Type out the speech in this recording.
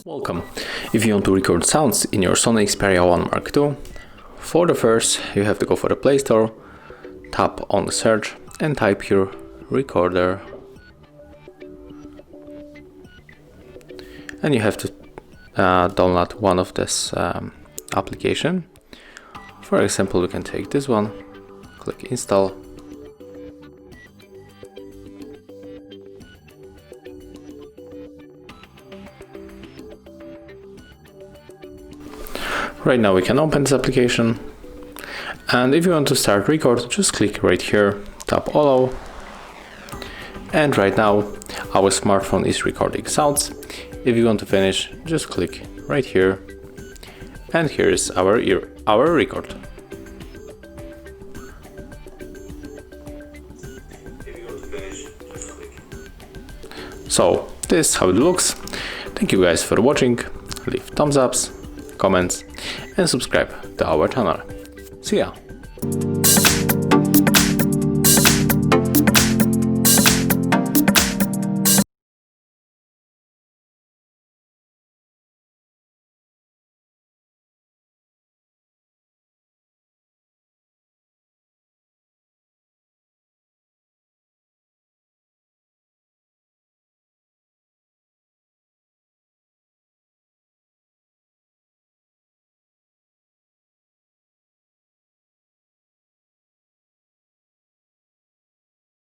Welcome. If you want to record sounds in your SONY Xperia 1 Mark II, for the first you have to go for the Play Store, tap on the search and type here recorder. And you have to download one of this application. For example, we can take this one, click install. Right now we can open this application, and if you want to start record, just click right here, tap allow, and right now our smartphone is recording sounds. If you want to finish, just click right here, and here is our record. So this is how it looks. Thank you guys for watching. Leave thumbs ups, comments and subscribe to our channel. See ya!